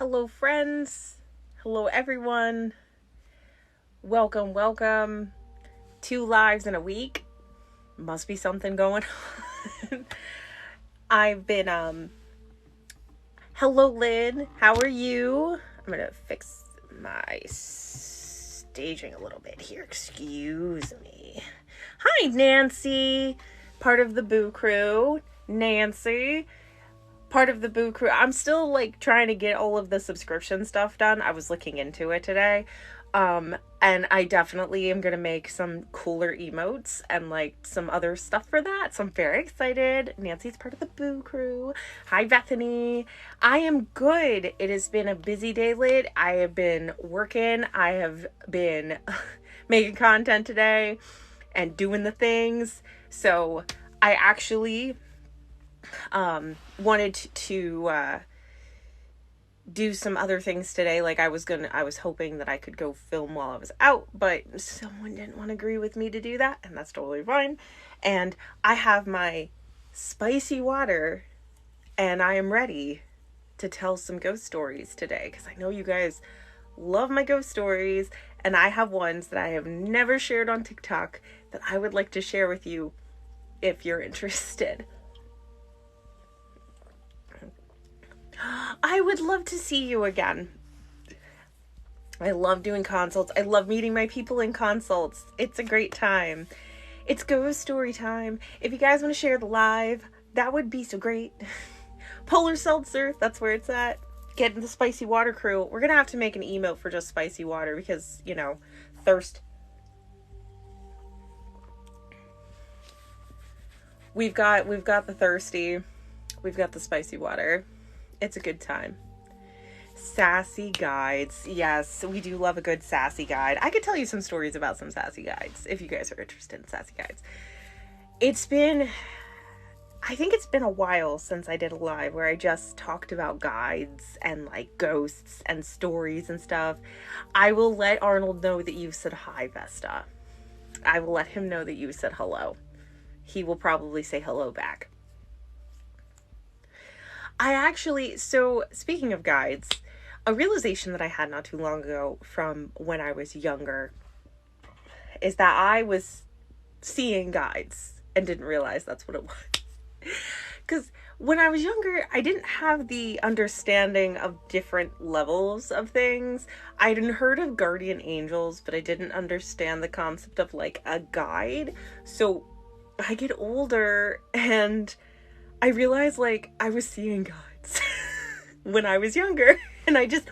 Hello, friends. Hello, everyone. Welcome. 2 lives in a week. Must be something going on. I've been, hello, Lynn. How are you? I'm gonna fix my staging a little bit here. Excuse me. Hi, Nancy. Part of the Boo Crew. Nancy. Part of the Boo Crew. I'm still trying to get all of the subscription stuff done. I was looking into it today. And I definitely am gonna make some cooler emotes and some other stuff for that. So I'm very excited. Nancy's part of the Boo Crew. Hi, Bethany. I am good. It has been a busy day, Lid. I have been working. I have been making content today and doing the things. So I actually wanted to do some other things today. I was hoping that I could go film while I was out, but someone didn't want to agree with me to do that, and that's totally fine. And I have my spicy water, and I am ready to tell some ghost stories today, because I know you guys love my ghost stories, and I have ones that I have never shared on TikTok that I would like to share with you if you're interested. I would love to see you again. I love doing consults. I love meeting my people in consults. It's a great time. It's ghost story time. If you guys want to share the live, that would be so great. Polar Seltzer, that's where it's at. Getting the spicy water crew. We're going to have to make an emote for just spicy water because, thirst. We've got the thirsty. We've got the spicy water. It's a good time. Sassy guides. Yes, we do love a good sassy guide. I could tell you some stories about some sassy guides if you guys are interested in sassy guides. I think it's been a while since I did a live where I just talked about guides and ghosts and stories and stuff. I will let Arnold know that you said hi, Vesta. I will let him know that you said hello. He will probably say hello back. So speaking of guides, a realization that I had not too long ago from when I was younger is that I was seeing guides and didn't realize that's what it was. Because when I was younger, I didn't have the understanding of different levels of things. I'd heard of guardian angels, but I didn't understand the concept of a guide. So I get older and I realized I was seeing guides when I was younger, and I just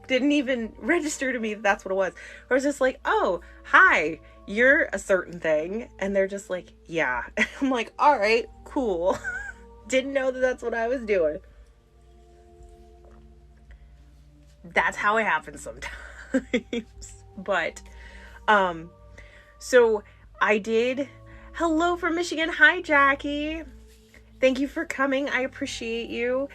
didn't even register to me that that's what it was. I was just oh, hi, you're a certain thing, and they're just yeah. And I'm all right, cool. Didn't know that that's what I was doing. That's how it happens sometimes. But so I did. Hello from Michigan. Hi, Jackie. Thank you for coming. I appreciate you.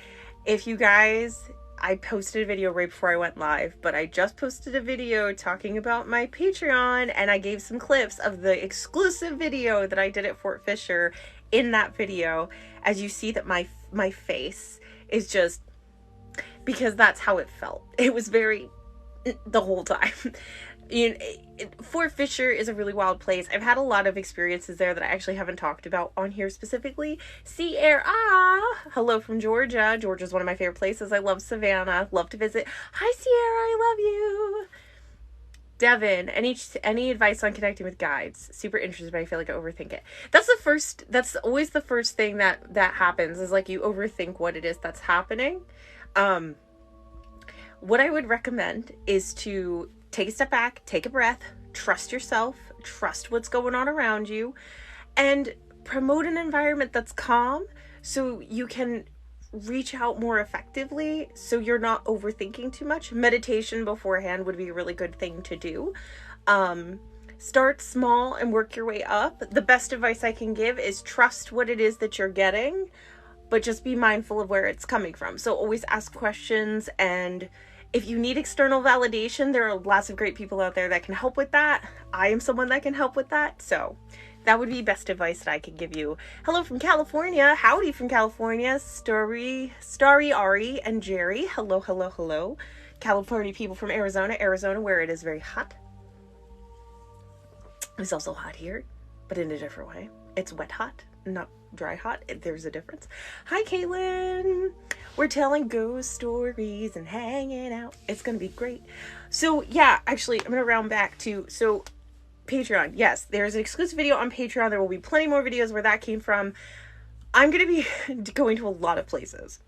If you guys, I posted a video right before I went live, but I just posted a video talking about my Patreon, and I gave some clips of the exclusive video that I did at Fort Fisher. In that video, as you see that my face is just, because that's how it felt. It was very, the whole time. Fort Fisher is a really wild place. I've had a lot of experiences there that I actually haven't talked about on here specifically. Sierra, hello from Georgia. Georgia's one of my favorite places. I love Savannah. Love to visit. Hi, Sierra. I love you. Devin, any advice on connecting with guides? Super interested, but I feel I overthink it. That's always the first thing that happens is you overthink what it is that's happening. What I would recommend is to take a step back, take a breath, trust yourself, trust what's going on around you, and promote an environment that's calm so you can reach out more effectively so you're not overthinking too much. Meditation beforehand would be a really good thing to do. Start small and work your way up. The best advice I can give is trust what it is that you're getting, but just be mindful of where it's coming from. So always ask questions, and if you need external validation, there are lots of great people out there that can help with that. I am someone that can help with that. So That would be best advice that I could give you. Hello from California. Howdy from California. Starry, Ari, and Jerry. Hello, hello, hello. California people from Arizona, where it is very hot. It's also hot here, but in a different way. It's wet hot, not dry hot. There's a difference. Hi, Kaylin. We're telling ghost stories and hanging out. It's going to be great. So, yeah, actually, I'm going to round back to... So, Patreon. Yes, there's an exclusive video on Patreon. There will be plenty more videos where that came from. I'm going to be going to a lot of places.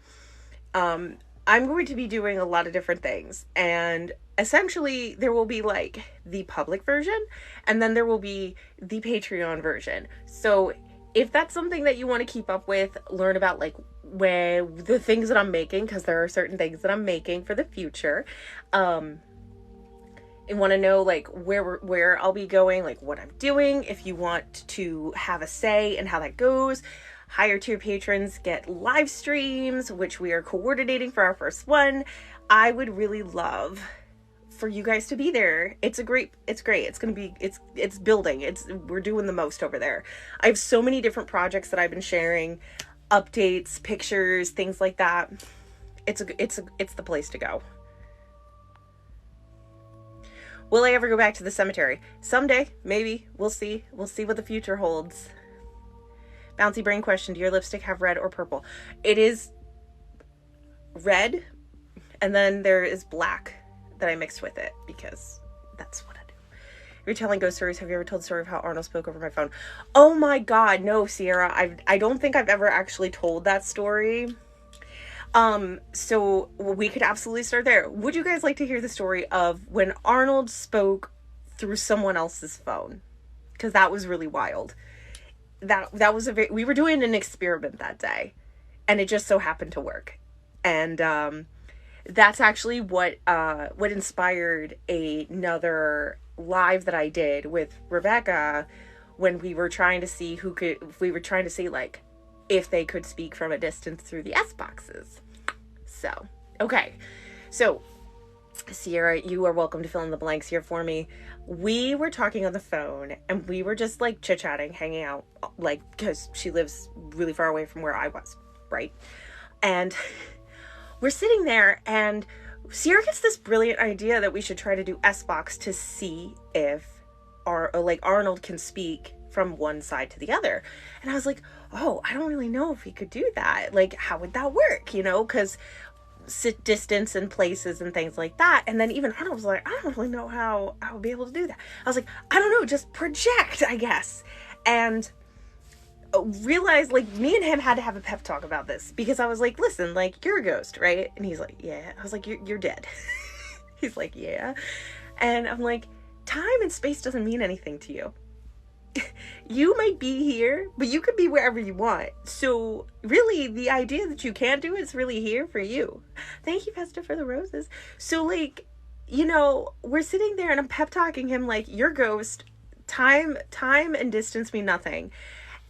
I'm going to be doing a lot of different things. And essentially, there will be like the public version. And then there will be the Patreon version. So if that's something that you want to keep up with, learn about like where the things that I'm making, because there are certain things that I'm making for the future. And want to know like where I'll be going, like what I'm doing. If you want to have a say in how that goes, higher tier patrons get live streams, which we are coordinating for our first one. I would really love for you guys to be there. It's great. It's going to be, it's building. We're doing the most over there. I have so many different projects that I've been sharing, updates, pictures, things like that. It's the place to go. Will I ever go back to the cemetery? Someday, maybe. We'll see. We'll see what the future holds. Bouncy brain question. Do your lipstick have red or purple? It is red, and then there is black that I mixed with it because that's what I do. If you're telling ghost stories, have you ever told the story of how Arnold spoke over my phone? Oh my God, no, Sierra. I don't think I've ever actually told that story. So we could absolutely start there. Would you guys like to hear the story of when Arnold spoke through someone else's phone? Because that was really wild. That was we were doing an experiment that day, and it just so happened to work. And, that's actually what inspired another live that I did with Rebecca when we were trying to see like, if they could speak from a distance through the S boxes. So, okay. So, Sierra, you are welcome to fill in the blanks here for me. We were talking on the phone, and we were just, like, chit-chatting, hanging out, like, because she lives really far away from where I was, right? And we're sitting there, and Sierra gets this brilliant idea that we should try to do S-Box to see if Arnold can speak from one side to the other. And I was like, oh, I don't really know if he could do that. Like, how would that work? You know, because distance and places and things like that. And then even Arnold was like, I don't really know how I would be able to do that. I was like, I don't know, just project, I guess. And realized, like, me and him had to have a pep talk about this, because I was like, listen, like, you're a ghost, right? And he's like, yeah. I was like, you're dead. He's like, yeah. And I'm like, time and space doesn't mean anything to you. You might be here, but you could be wherever you want. So really, the idea that you can't do it's really here for you. Thank you, Pesta, for the roses. So, like, you know, we're sitting there and I'm pep talking him like, you're ghost. Time and distance mean nothing.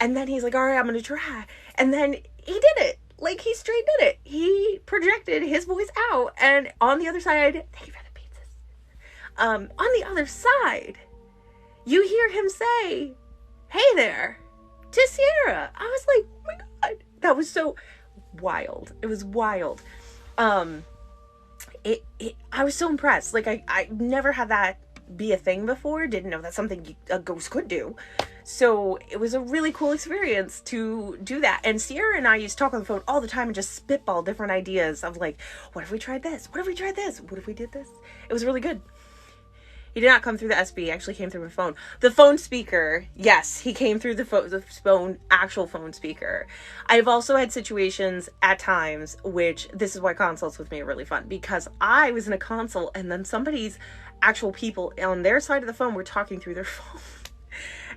And then he's like, all right, I'm gonna try. And then he did it. Like, he straight did it. He projected his voice out, and on the other side, thank you for the pizzas. On the other side, you hear him say, hey there, to Sierra. I was like, oh my God. That was so wild. It was wild. I was so impressed. Like, I never had that be a thing before. Didn't know that's something a ghost could do. So it was a really cool experience to do that. And Sierra and I used to talk on the phone all the time and just spitball different ideas of like, what if we tried this? What if we tried this? What if we did this? It was really good. He did not come through the SB. He actually came through my phone. The phone speaker. Yes, he came through the actual phone speaker. I've also had situations at times, which this is why consults with me are really fun, because I was in a consult and then somebody's actual people on their side of the phone were talking through their phone.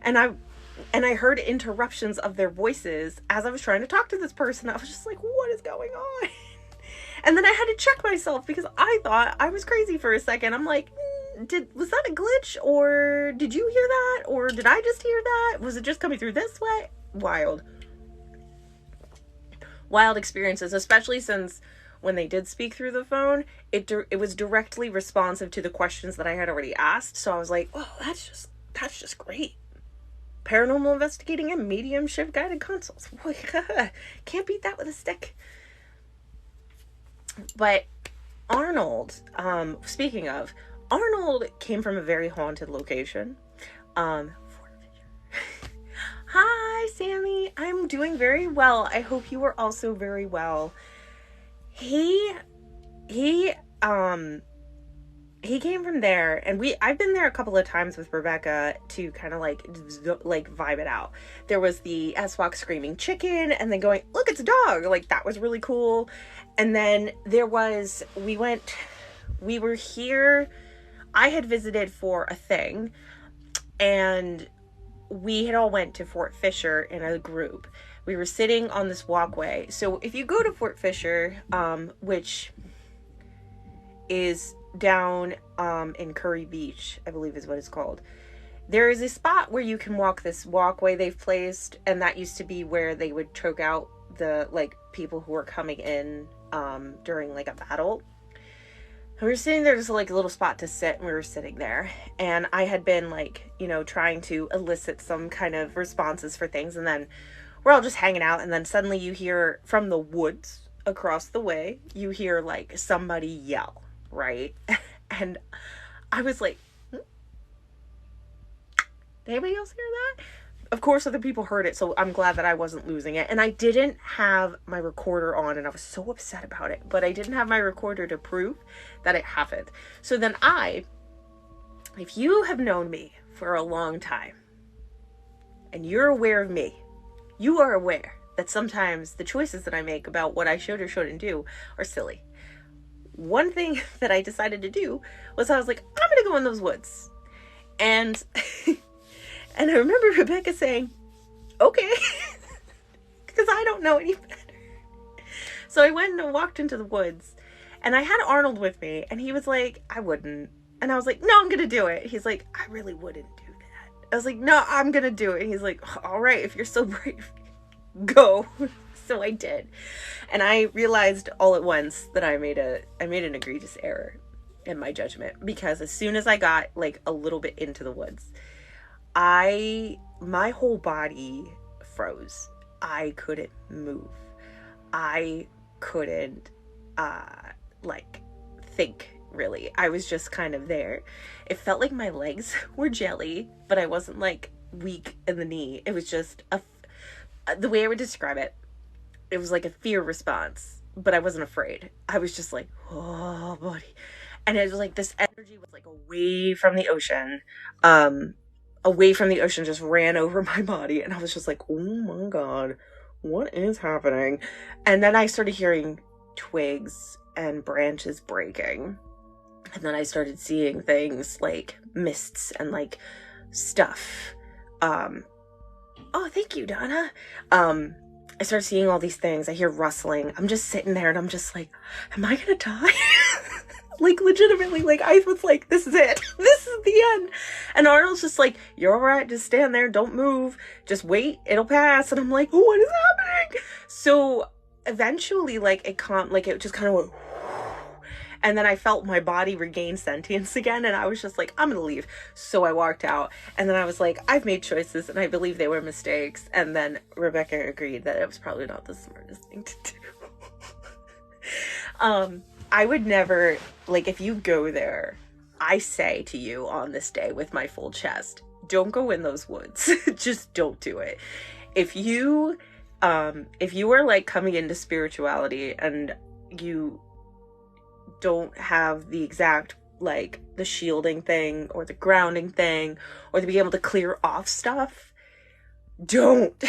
And I heard interruptions of their voices as I was trying to talk to this person. I was just like, what is going on? And then I had to check myself because I thought I was crazy for a second. I'm like, was that a glitch, or did you hear that, or did I just hear that? Was it just coming through this way? Wild experiences, especially since when they did speak through the phone, it was directly responsive to the questions that I had already asked. So I was like, oh, that's just great. Paranormal Investigating and Mediumship guided consults. Can't beat that with a stick. But Arnold, speaking of, Arnold came from a very haunted location. Hi, Sammy. I'm doing very well. I hope you are also very well. He came from there, and I've been there a couple of times with Rebecca to kind of like vibe it out. There was the S-Walk screaming chicken, and then going, look, it's a dog. Like, that was really cool. And then we were here. I had visited for a thing, and we had all went to Fort Fisher in a group. We were sitting on this walkway. So if you go to Fort Fisher, which is down in Curry Beach, I believe is what it's called, there is a spot where you can walk this walkway they've placed, and that used to be where they would choke out the like people who were coming in during like a battle. And we were sitting there, just like a little spot to sit, and we were sitting there, and I had been like, you know, trying to elicit some kind of responses for things, and then we're all just hanging out, and then suddenly you hear from the woods across the way, you hear like somebody yell, right? And I was like, did anybody else hear that? Of course other people heard it, so I'm glad that I wasn't losing it. And I didn't have my recorder on, and I was so upset about it, but I didn't have my recorder to prove that it happened. So then if you have known me for a long time and you're aware of me, you are aware that sometimes the choices that I make about what I should or shouldn't do are silly. One thing that I decided to do was I was like, I'm gonna go in those woods. And and I remember Rebecca saying, okay, because I don't know any better. So I went and walked into the woods, and I had Arnold with me, and he was like, I wouldn't. And I was like, no, I'm going to do it. He's like, I really wouldn't do that. I was like, no, I'm going to do it. And he's like, all right, if you're so brave, go. So I did. And I realized all at once that I made an egregious error in my judgment, because as soon as I got like a little bit into the woods, my whole body froze. I couldn't move. I couldn't, think, really. I was just kind of there. It felt like my legs were jelly, but I wasn't, like, weak in the knee. It was just the way I would describe it, it was like a fear response, but I wasn't afraid. I was just like, oh, buddy. And it was like this energy was, like, away from the ocean, just ran over my body, and I was just like, oh my god, what is happening? And then I started hearing twigs and branches breaking, and then I started seeing things like mists and like stuff. Oh, thank you, Donna. I started seeing all these things. I hear rustling. I'm just sitting there, and I'm just like, am I gonna die? Like, legitimately, like, I was like, this is it. This is the end. And Arnold's just like, you're all right. Just stand there. Don't move. Just wait. It'll pass. And I'm like, what is happening? So eventually, like, it just kind of went, and then I felt my body regain sentience again. And I was just like, I'm going to leave. So I walked out. And then I was like, I've made choices, and I believe they were mistakes. And then Rebecca agreed that it was probably not the smartest thing to do. I would never, like, if you go there, I say to you on this day with my full chest, don't go in those woods. Just don't do it. If you are like coming into spirituality and you don't have the exact, like, the shielding thing or the grounding thing or to be able to clear off stuff, don't.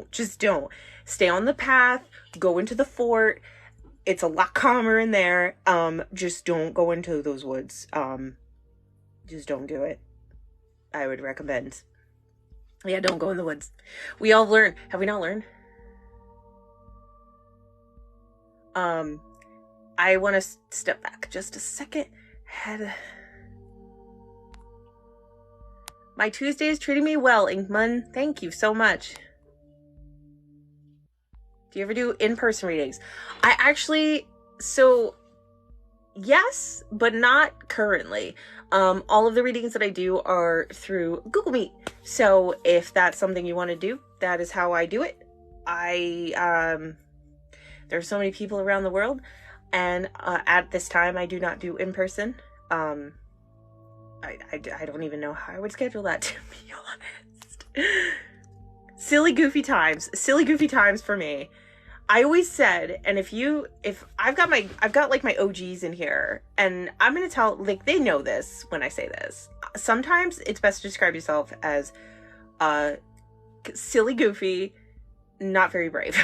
Just don't. Stay on the path, go into the fort. It's a lot calmer in there. Just don't go into those woods. Just don't do it. I would recommend. Yeah, don't go in the woods. We all learn. Have we not learned? I want to step back just a second. My Tuesday is treating me well, Inkman. Thank you so much. Do you ever do in-person readings? I actually, so Yes, but not currently. All of the readings that I do are through Google Meet. So if that's something you want to do, that is how I do it. There's so many people around the world, and at this time I do not do in person. I don't even know how I would schedule that, to be honest. Silly goofy times for me. I always said, and if I've got like my OGs in here, and I'm going to tell, like, they know this when I say this. Sometimes it's best to describe yourself as silly goofy, not very brave.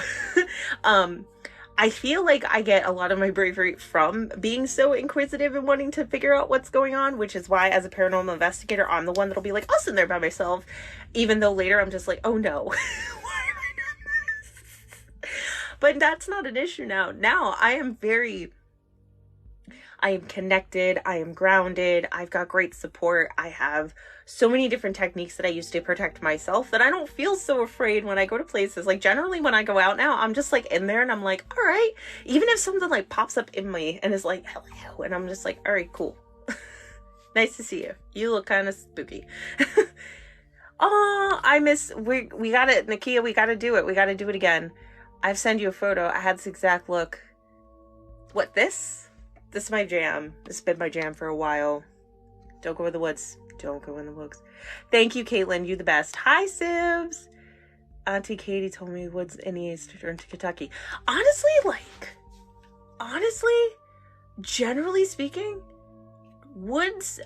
I feel like I get a lot of my bravery from being so inquisitive and wanting to figure out what's going on, which is why as a paranormal investigator, I'm the one that'll be like, I'll sit there by myself, even though later I'm just like, oh no, why am I doing this? But that's not an issue now. Now I am connected, I am grounded, I've got great support, I have so many different techniques that I use to protect myself that I don't feel so afraid when I go to places. Like, generally when I go out now, I'm just like in there and I'm like, all right, even if something like pops up in me and is like, hello, and I'm just like, all right, cool. Nice to see you. You look kind of spooky. Oh, we got it, Nakia, we got to do it. We got to do it again. I've sent you a photo. I had this exact look. What, this? This is my jam. This has been my jam for a while. Don't go in the woods. Don't go in the woods. Thank you, Caitlin. You the best. Hi, Sibs. Auntie Katie told me woods and he needs to turn to Kentucky. Honestly, generally speaking, woods,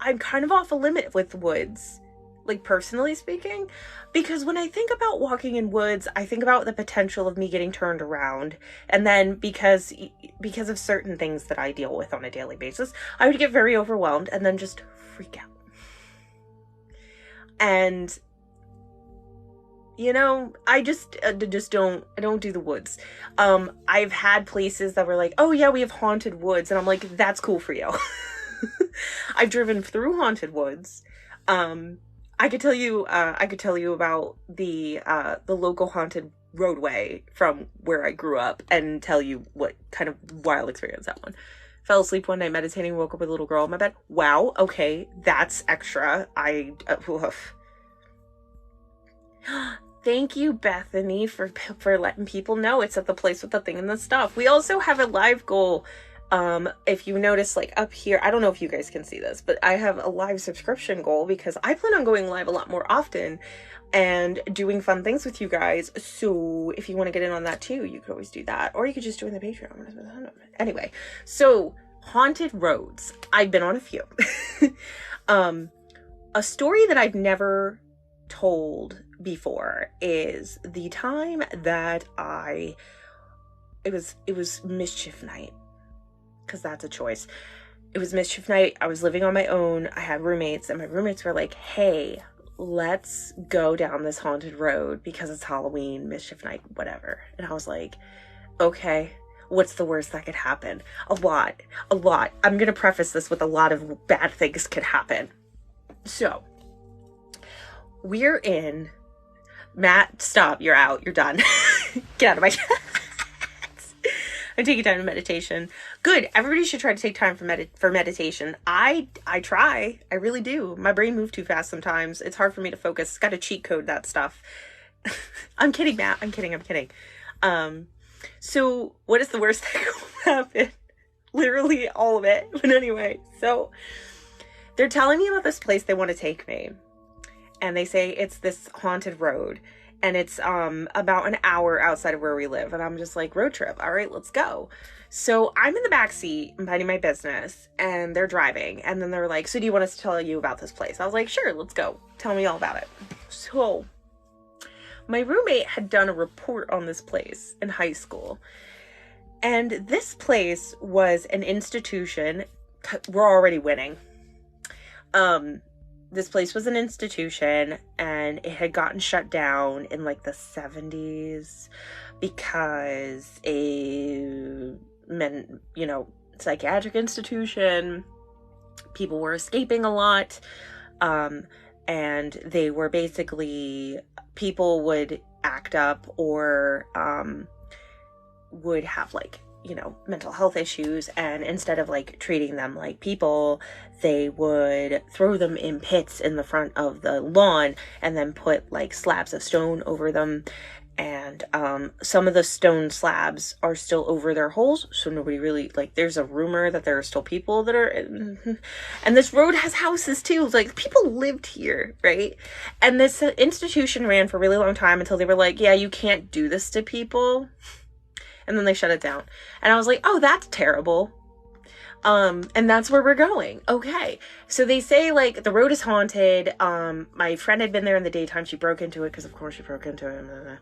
I'm kind of off a limit with woods. Like, personally speaking, because when I think about walking in woods, I think about the potential of me getting turned around, and then because of certain things that I deal with on a daily basis, I would get very overwhelmed and then just freak out. And you know, I don't do the woods. I've had places that were like, oh yeah, we have haunted woods, and I'm like, that's cool for you. I've driven through haunted woods. I could tell you about the local haunted roadway from where I grew up and tell you what kind of wild experience that one. Fell asleep one night meditating, woke up with a little girl in my bed. Wow, okay, that's extra. Thank you, Bethany, for letting people know it's at the place with the thing and the stuff. We also have a live goal. If you notice, like up here, I don't know if you guys can see this, but I have a live subscription goal because I plan on going live a lot more often and doing fun things with you guys. So if you want to get in on that too, you could always do that, or you could just join the Patreon. Anyway, so haunted roads. I've been on a few. A story that I've never told before is the time that it was mischief night. Because that's a choice. It was mischief night. I was living on my own. I had roommates, and my roommates were like, hey, let's go down this haunted road because it's Halloween, mischief night, whatever. And I was like, okay, what's the worst that could happen? A lot. I'm going to preface this with a lot of bad things could happen. So, we're in... Matt, stop. You're out. You're done. Get out of my chat. I'm taking time to meditation. Good. Everybody should try to take time for meditation. I try. I really do. My brain moves too fast sometimes. It's hard for me to focus. It's got to cheat code that stuff. I'm kidding, Matt. I'm kidding. So what is the worst that could happen? Literally all of it. But anyway, so they're telling me about this place they want to take me. And they say it's this haunted road. And it's about an hour outside of where we live. And I'm just like, road trip. All right, let's go. So I'm in the back seat, minding my business, and they're driving. And then they're like, so do you want us to tell you about this place? I was like, sure, let's go. Tell me all about it. So my roommate had done a report on this place in high school. And this place was an institution. We're already winning. This place was an institution, and it had gotten shut down in like the 70s because psychiatric institution, people were escaping a lot, and they were basically, people would act up or would have like you know, mental health issues, and instead of like treating them like people, they would throw them in pits in the front of the lawn and then put like slabs of stone over them. And some of the stone slabs are still over their holes, so nobody really, like, there's a rumor that there are still people that are and this road has houses too, like people lived here, right? And this institution ran for a really long time until they were like, yeah, you can't do this to people, and then they shut it down. And I was like, oh, that's terrible. And that's where we're going. Okay. So they say like the road is haunted. My friend had been there in the daytime. She broke into it because of course she broke into it.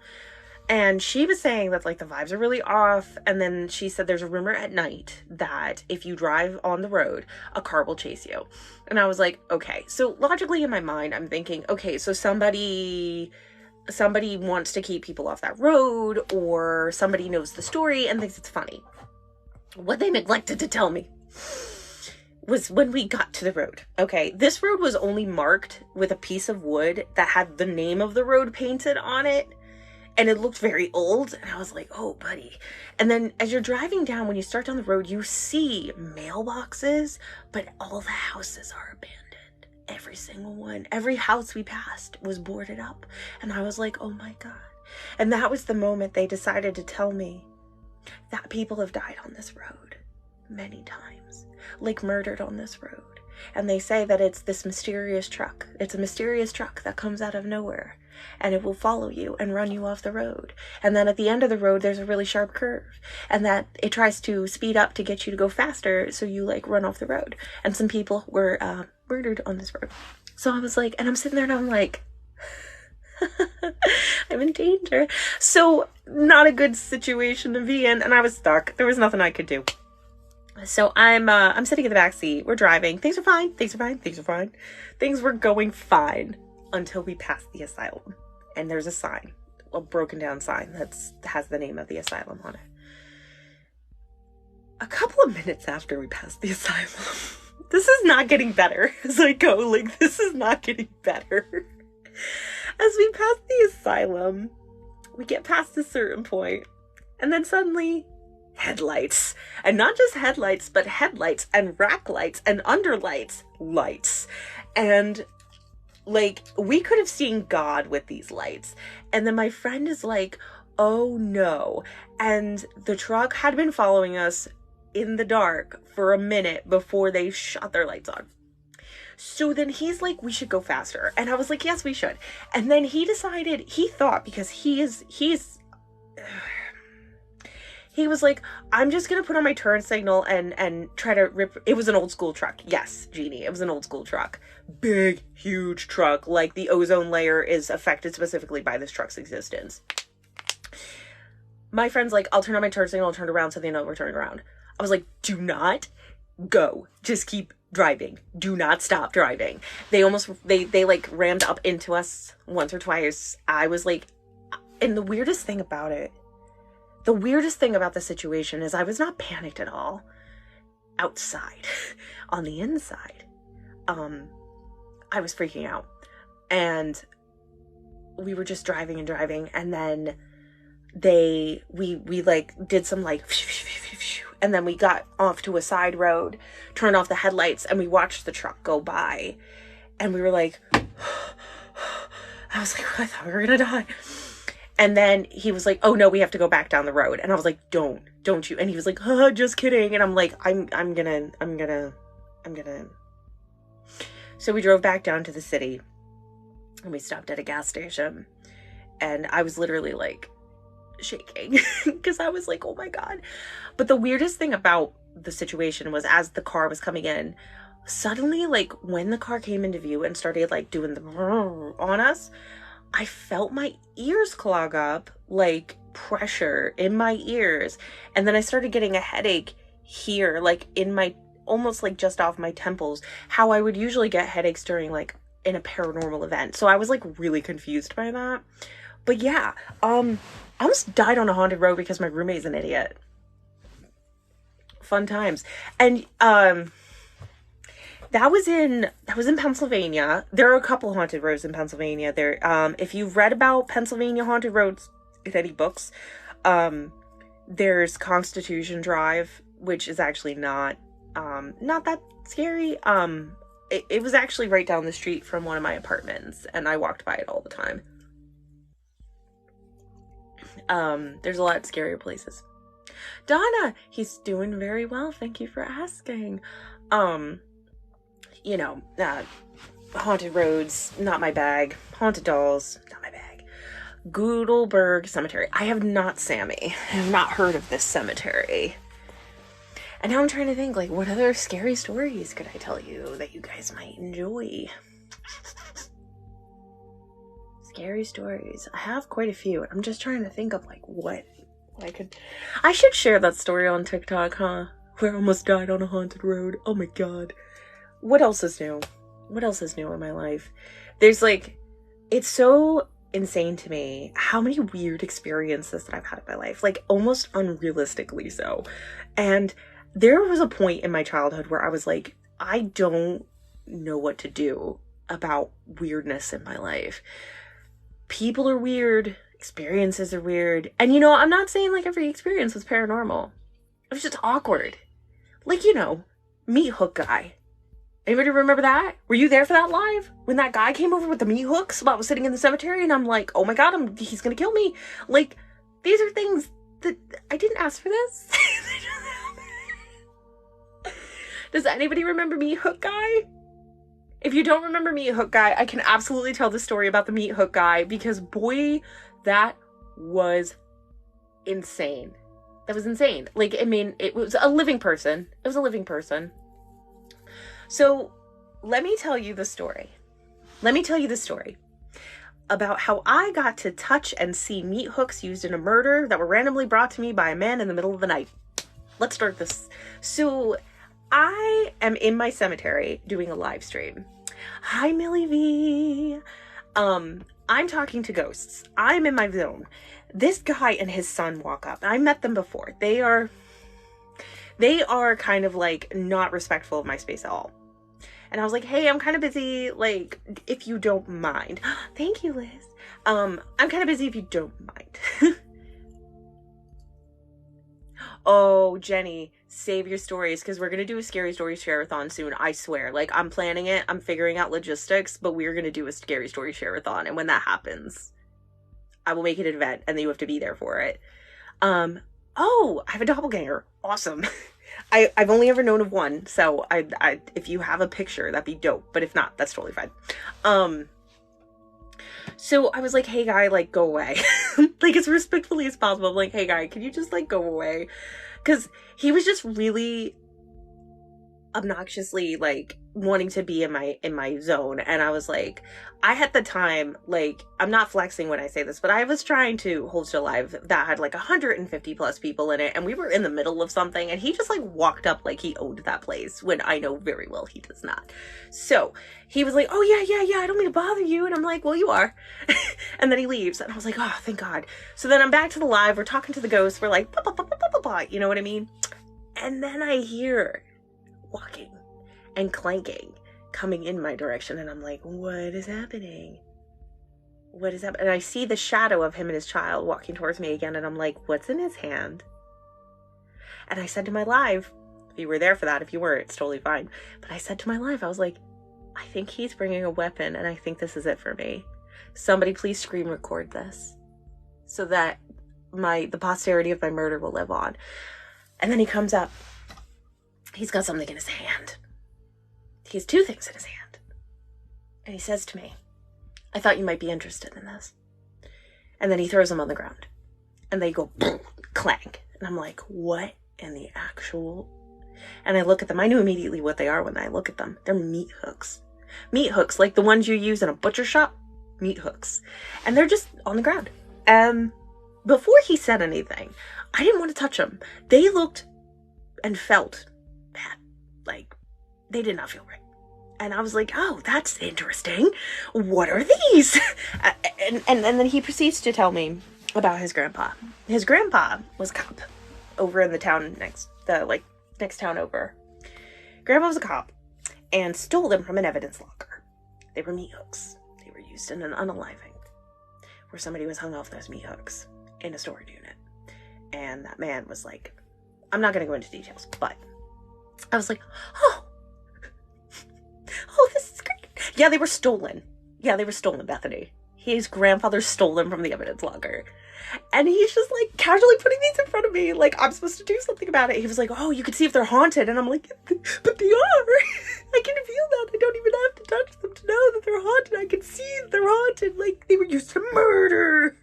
And she was saying that like the vibes are really off. And then she said there's a rumor at night that if you drive on the road, a car will chase you. And I was like, okay. So logically in my mind, I'm thinking, okay, so somebody wants to keep people off that road, or somebody knows the story and thinks it's funny. What they neglected to tell me was when we got to the road. Okay, this road was only marked with a piece of wood that had the name of the road painted on it, and it looked very old, and I was like, oh buddy. And then as you're driving down, when you start down the road, you see mailboxes, but all the houses are abandoned. Every single one. Every house we passed was boarded up, and I was like, oh my god. And that was the moment they decided to tell me that people have died on this road many times, like murdered on this road. And they say that it's this mysterious truck. It's a mysterious truck that comes out of nowhere, and it will follow you and run you off the road. And then at the end of the road, there's a really sharp curve, and that it tries to speed up to get you to go faster, so you like run off the road. And some people were murdered on this road. So I was like, and I'm sitting there and I'm like, I'm in danger. So not a good situation to be in, and I was stuck. There was nothing I could do. So I'm sitting in the back seat. We're driving. Things are fine. Things are fine. Things are fine. Things were going fine until we passed the asylum. And there's a sign, a broken down sign that has the name of the asylum on it. A couple of minutes after we passed the asylum, this is not getting better as I go. Like, this is not getting better. As we pass the asylum, we get past a certain point, and then suddenly, headlights. And not just headlights, but headlights and rack lights and underlights lights. And like, we could have seen God with these lights. And then my friend is like, oh no. And the truck had been following us in the dark for a minute before they shut their lights on. So then he's like, we should go faster. And I was like, yes, we should. And then he decided, he thought, because he was like, I'm just going to put on my turn signal and try to rip. It was an old school truck. Yes, Jeannie, it was an old school truck. Big, huge truck. Like, the ozone layer is affected specifically by this truck's existence. My friend's like, I'll turn on my turn signal, I'll turn around so they know we're turning around. I was like, do not go. Just keep driving. Do not stop driving. They like rammed up into us once or twice. I was like, and the weirdest thing about the situation is I was not panicked at all outside. On the inside, I was freaking out, and we were just driving, and then we like did some like, and then we got off to a side road, turned off the headlights, and we watched the truck go by, and we were like, I was like, I thought we were gonna die. And then he was like, oh no, we have to go back down the road. And I was like, don't you. And he was like, just kidding. And I'm like, I'm gonna. So we drove back down to the city, and we stopped at a gas station, and I was literally like shaking because I was like, oh my God. But the weirdest thing about the situation was, as the car was coming in, suddenly, like, when the car came into view and started like doing the on us, I felt my ears clog up, like pressure in my ears. And then I started getting a headache here, like in my, almost like just off my temples, how I would usually get headaches during like in a paranormal event. So I was like really confused by that. But yeah, I almost died on a haunted road because my roommate's an idiot. Fun times. And that was in Pennsylvania. There are a couple haunted roads in Pennsylvania. There, if you've read about Pennsylvania haunted roads in any books, There's Constitution Drive, which is actually not that scary. It was actually right down the street from one of my apartments, and I walked by it all the time. There's a lot scarier places. Donna, he's doing very well. Thank you for asking. You know, haunted roads, not my bag. Haunted dolls, not my bag. Gudelberg Cemetery. I have not, Sammy. I have not heard of this cemetery. And now I'm trying to think, like, what other scary stories could I tell you that you guys might enjoy? Scary stories. I have quite a few. I'm just trying to think of, like, what I could... I should share that story on TikTok, huh? Where I almost died on a haunted road. Oh my god. What else is new? What else is new in my life? There's, like... It's so insane to me how many weird experiences that I've had in my life. Like, almost unrealistically so. And there was a point in my childhood where I was like, I don't know what to do about weirdness in my life. People are weird. Experiences are weird. And, you know, I'm not saying, like, every experience was paranormal. It was just awkward. Like, you know, meat hook guy. Anybody remember that? Were you there for that live? When that guy came over with the meat hooks while I was sitting in the cemetery, and I'm like, oh my god, he's gonna kill me. Like, these are things that I didn't ask for this. Does anybody remember Meat Hook Guy? If you don't remember Meat Hook Guy, I can absolutely tell the story about the Meat Hook Guy, because boy, that was insane. That was insane. Like, I mean, it was a living person. It was a living person. So, let me tell you the story. Let me tell you the story about how I got to touch and see meat hooks used in a murder that were randomly brought to me by a man in the middle of the night. Let's start this. So, I am in my cemetery doing a live stream. Hi, Millie V. I'm talking to ghosts. I'm in my zone. This guy and his son walk up. I met them before. They are kind of like not respectful of my space at all. And I was like, hey, I'm kind of busy, like, if you don't mind. Thank you, Liz. I'm kind of busy if you don't mind. Oh, Jenny, save your stories, because we're going to do a scary story share-a-thon soon, I swear. Like, I'm planning it, I'm figuring out logistics, but we're going to do a scary story share-a-thon, and when that happens, I will make it an event, and then you have to be there for it. Oh, I have a doppelganger. Awesome. I've only ever known of one, so if you have a picture, that'd be dope, but if not, that's totally fine. So I was like, hey guy, like, go away. Like, as respectfully as possible. I'm like, hey guy, can you just, like, go away? Because he was just really obnoxiously, like, wanting to be in my zone. And I was like, I had the time, like, I'm not flexing when I say this, but I was trying to host a live that had like 150 plus people in it, and we were in the middle of something, and he just like walked up like he owned that place, when I know very well he does not. So he was like, oh yeah, I don't mean to bother you. And I'm like, well, you are. And then he leaves, and I was like, oh, thank God. So then I'm back to the live, we're talking to the ghosts, we're like, bah, bah, bah, bah, bah, bah, bah, you know what I mean? And then I hear walking and clanking coming in my direction, and I'm like, what is happening? What is happening? And I see the shadow of him and his child walking towards me again, and I'm like, what's in his hand? And I said to my live, if you were there for that, if you weren't, it's totally fine, but I said to my live, I was like, I think he's bringing a weapon, and I think this is it for me. Somebody please screen record this so that the posterity of my murder will live on. And then he comes up. He's got something in his hand. He has two things in his hand. And he says to me, I thought you might be interested in this. And then he throws them on the ground. And they go clang. And I'm like, what in the actual... And I look at them. I knew immediately what they are when I look at them. They're meat hooks. Meat hooks, like the ones you use in a butcher shop. Meat hooks. And they're just on the ground. Before he said anything, I didn't want to touch them. They looked and felt bad. Like, they did not feel right. And I was like, oh, that's interesting. What are these? And then he proceeds to tell me about his grandpa. His grandpa was a cop over in the town next town over. Grandpa was a cop and stole them from an evidence locker. They were meat hooks. They were used in an unaliving where somebody was hung off those meat hooks in a storage unit. And that man was like, I'm not going to go into details, but I was like, oh, this is great. Yeah, they were stolen. Yeah, they were stolen, Bethany. His grandfather stole them from the evidence locker. And he's just like casually putting these in front of me, like I'm supposed to do something about it. He was like, oh, you can see if they're haunted. And I'm like, but they are. I can feel that. I don't even have to touch them to know that they're haunted. I can see that they're haunted. Like, they were used to murder.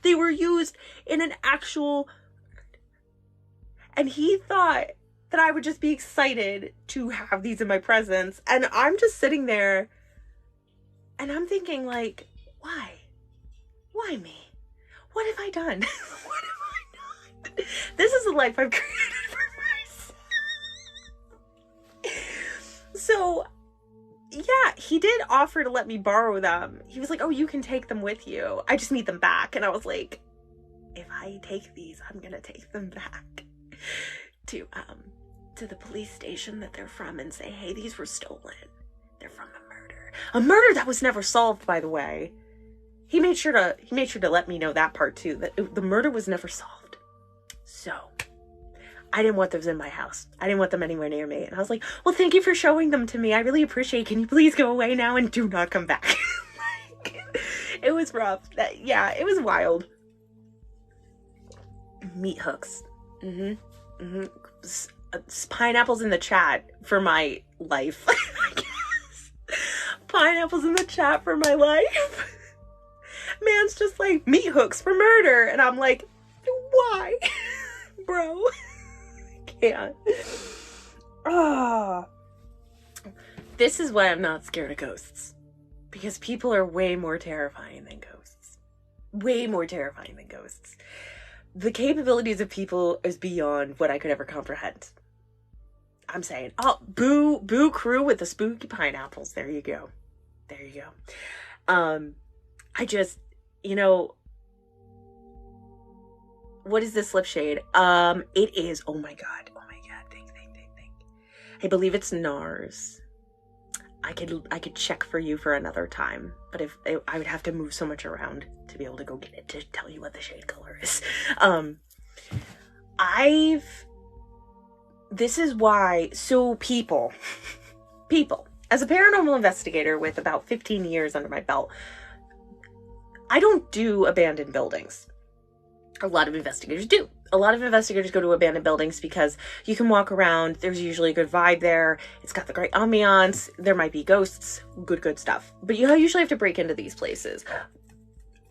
They were used in an actual... And he thought that I would just be excited to have these in my presence. And I'm just sitting there and I'm thinking, like, why? Why me? What have I done? What have I done? This is the life I've created for myself. So, yeah, he did offer to let me borrow them. He was like, oh, you can take them with you. I just need them back. And I was like, if I take these, I'm going to take them back to the police station that they're from and say, hey, these were stolen. They're from a murder. A murder that was never solved, by the way. He made sure to let me know that part too, that the murder was never solved. So, I didn't want those in my house. I didn't want them anywhere near me. And I was like, well, thank you for showing them to me. I really appreciate it. Can you please go away now and do not come back? Like, it was rough. Yeah, it was wild. Meat hooks. Pineapples in the chat for my life. I guess. Pineapples in the chat for my life. Man's just like, meat hooks for murder. And I'm like, why? Bro. I can't. This is why I'm not scared of ghosts. Because people are way more terrifying than ghosts. Way more terrifying than ghosts. The capabilities of people is beyond what I could ever comprehend. I'm saying, oh, boo crew with the spooky pineapples. There you go. There you go. I just, what is this slip shade? It is, oh my god, think. I believe it's NARS. I could check for you for another time, but I would have to move so much around to be able to go get it to tell you what the shade color is. This is why, so people, as a paranormal investigator with about 15 years under my belt, I don't do abandoned buildings. A lot of investigators do. A lot of investigators go to abandoned buildings because you can walk around. There's usually a good vibe there. It's got the great ambiance. There might be ghosts. Good stuff. But you usually have to break into these places.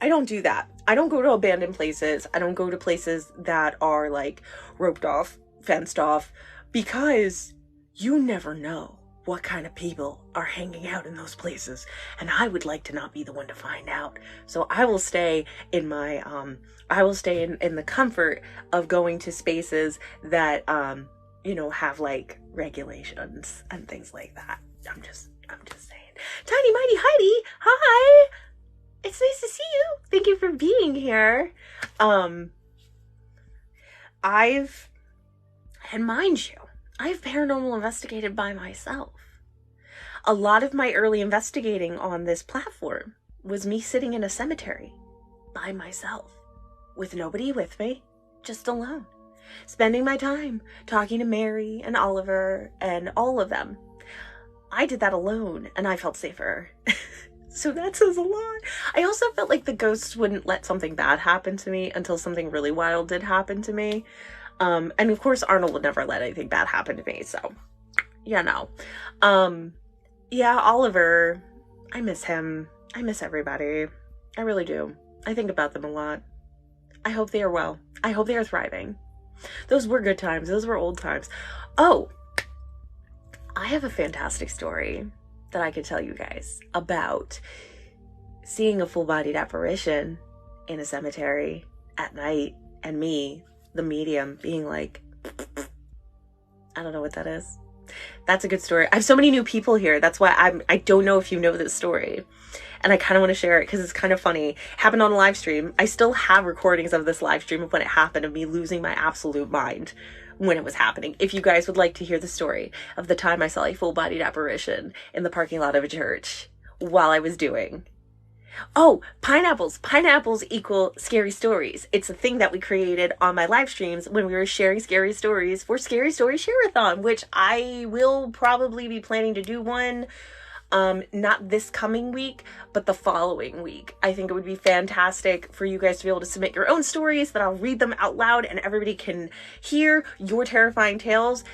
I don't do that. I don't go to abandoned places. I don't go to places that are like roped off, fenced off, because you never know what kind of people are hanging out in those places, and I would like to not be the one to find out. So I will stay in my in the comfort of going to spaces that have like regulations and things like that. I'm just saying. Tiny Mighty Heidi, hi. It's nice to see you. Thank you for being here. Mind you, I've paranormal investigated by myself. A lot of my early investigating on this platform was me sitting in a cemetery by myself, with nobody with me, just alone, spending my time talking to Mary and Oliver and all of them. I did that alone and I felt safer. So that says a lot. I also felt like the ghosts wouldn't let something bad happen to me until something really wild did happen to me. And of course, Arnold would never let anything bad happen to me. So, yeah, Oliver, I miss him. I miss everybody. I really do. I think about them a lot. I hope they are well. I hope they are thriving. Those were good times. Those were old times. Oh, I have a fantastic story that I could tell you guys about seeing a full-bodied apparition in a cemetery at night, and me, the medium, being like, I don't know what that is. That's a good story. I have so many new people here. That's why I don't know if you know this story. And I kind of want to share it because it's kind of funny. It happened on a live stream. I still have recordings of this live stream of when it happened, of me losing my absolute mind when it was happening. If you guys would like to hear the story of the time I saw a full-bodied apparition in the parking lot of a church while I was doing Oh, pineapples. Pineapples equal scary stories. It's a thing that we created on my live streams when we were sharing scary stories for Scary Story Share-a-thon, which I will probably be planning to do one, not this coming week, but the following week. I think it would be fantastic for you guys to be able to submit your own stories, that I'll read them out loud and everybody can hear your terrifying tales.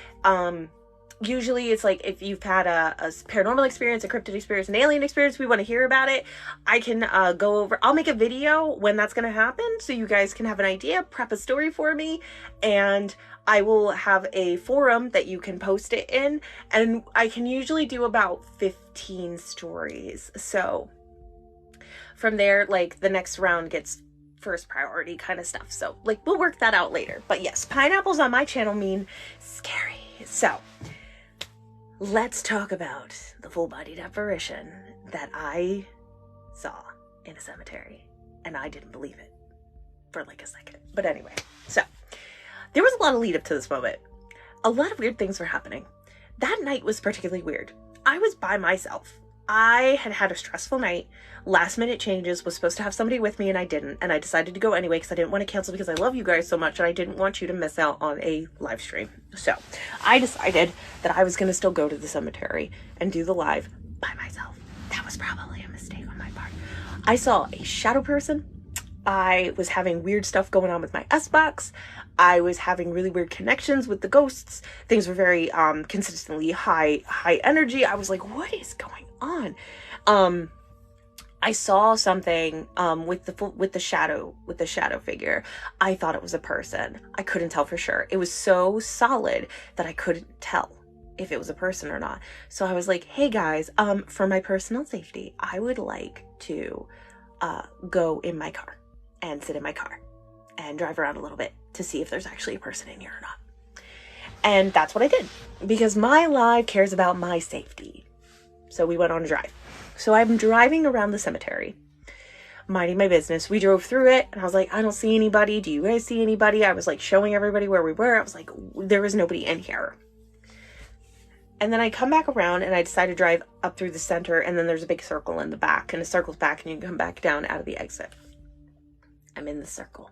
Usually it's like if you've had a paranormal experience, a cryptid experience, an alien experience, we want to hear about it. I can go over, I'll make a video when that's going to happen so you guys can have an idea, prep a story for me, and I will have a forum that you can post it in, and I can usually do about 15 stories. So from there, like, the next round gets first priority kind of stuff. So, like, we'll work that out later. But yes, pineapples on my channel mean scary. So let's talk about the full-bodied apparition that I saw in a cemetery, and I didn't believe it for like a second. But anyway, so there was a lot of lead up to this moment. A lot of weird things were happening. That night was particularly weird. I was by myself. I had had a stressful night. Last minute changes, was supposed to have somebody with me and I didn't. And I decided to go anyway because I didn't want to cancel because I love you guys so much and I didn't want you to miss out on a live stream. So I decided that I was going to still go to the cemetery and do the live by myself. That was probably a mistake on my part. I saw a shadow person. I was having weird stuff going on with my S-Box. I was having really weird connections with the ghosts. Things were very consistently high energy. I was like, what is going on? I saw something with the shadow figure. I thought it was a person. I couldn't tell for sure. It was so solid that I couldn't tell if it was a person or not. So I was like, hey guys, for my personal safety, I would like to go in my car and sit in my car and drive around a little bit to see if there's actually a person in here or not. And that's what I did because my live cares about my safety. So we went on a drive. So I'm driving around the cemetery, minding my business. We drove through it and I was like, I don't see anybody. Do you guys see anybody? I was like showing everybody where we were. I was like, there was nobody in here. And then I come back around and I decide to drive up through the center, and then there's a big circle in the back and it circles back and you can come back down out of the exit. I'm in the circle.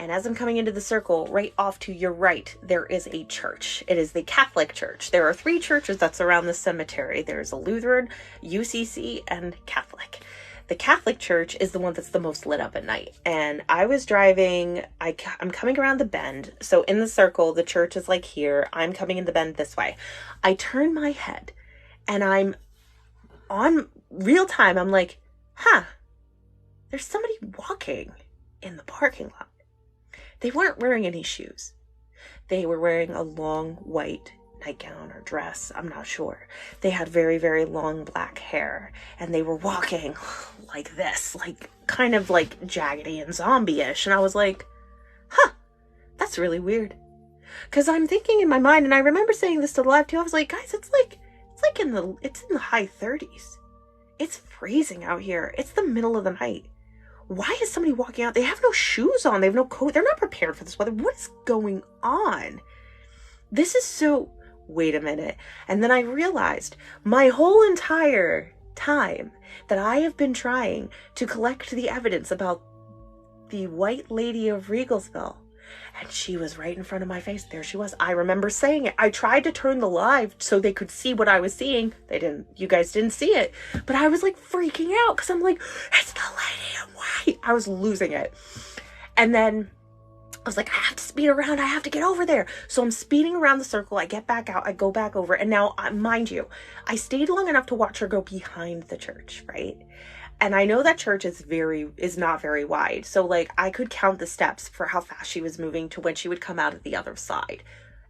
And as I'm coming into the circle, right off to your right, there is a church. It is the Catholic Church. There are 3 churches that's around the cemetery. There's a Lutheran, UCC, and Catholic. The Catholic Church is the one that's the most lit up at night. And I was driving, I'm coming around the bend. So in the circle, the church is like here. I'm coming in the bend this way. I turn my head and I'm on real time. I'm like, huh, there's somebody walking in the parking lot. They weren't wearing any shoes. They were wearing a long white nightgown or dress. I'm not sure. They had very, very long black hair and they were walking like this, like kind of like jaggedy and zombie-ish. And I was like, huh, that's really weird. Cause I'm thinking in my mind, and I remember saying this to the live too. I was like, guys, it's in the high 30s. It's freezing out here. It's the middle of the night. Why is somebody walking out? They have no shoes on. They have no coat. They're not prepared for this weather. What is going on? This is so... Wait a minute. And then I realized my whole entire time that I have been trying to collect the evidence about the White Lady of Regalsville. And she was right in front of my face. There she was. I remember saying it. I tried to turn the live so they could see what I was seeing. They didn't. You guys didn't see it. But I was like freaking out because I'm like, it's the lady in white. I was losing it. And then I was like, I have to speed around. I have to get over there. So I'm speeding around the circle. I get back out. I go back over. And now, mind you, I stayed long enough to watch her go behind the church, right? And I know that church is not very wide. So like I could count the steps for how fast she was moving to when she would come out of the other side.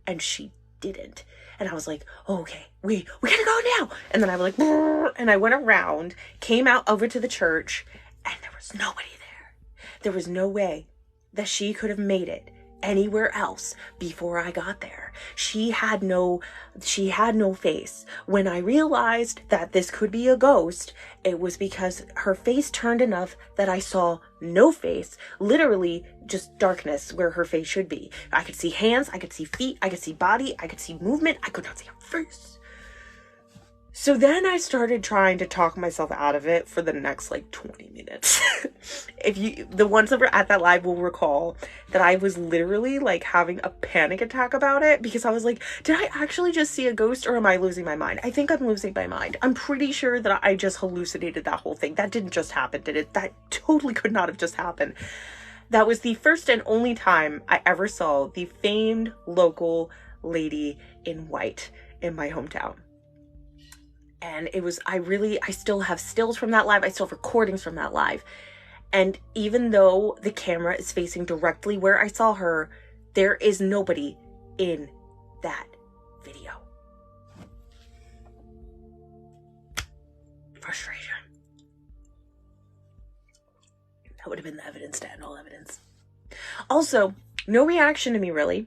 And she didn't. And I was like, oh, okay, we gotta go now. And then I was like, and I went around, came out over to the church, and there was nobody there. There was no way that she could have made it anywhere else before I got there. She had no face. When I realized that this could be a ghost, it was because her face turned enough that I saw no face, literally just darkness where her face should be. I could see hands, I could see feet, I could see body, I could see movement, I could not see her face. So then I started trying to talk myself out of it for the next like 20 minutes. The ones that were at that live will recall that I was literally like having a panic attack about it, because I was like, did I actually just see a ghost, or am I losing my mind? I think I'm losing my mind. I'm pretty sure that I just hallucinated that whole thing. That didn't just happen, did it? That totally could not have just happened. That was the first and only time I ever saw the famed local lady in white in my hometown. And it was, I still have stills from that live. I still have recordings from that live. And even though the camera is facing directly where I saw her, there is nobody in that video. Frustration. That would have been the evidence to end all evidence. Also, no reaction to me, really.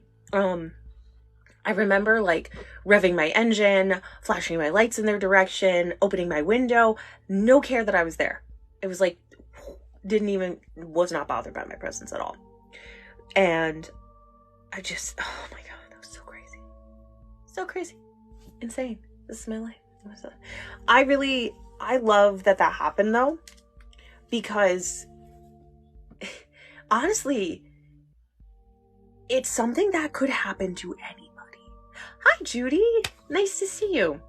I remember like revving my engine, flashing my lights in their direction, opening my window. No care that I was there. It was like, was not bothered by my presence at all. And I just, oh my God, that was so crazy. So crazy. Insane. This is my life. I love that happened though, because honestly, it's something that could happen to anybody. Hi, Judy. Nice to see you.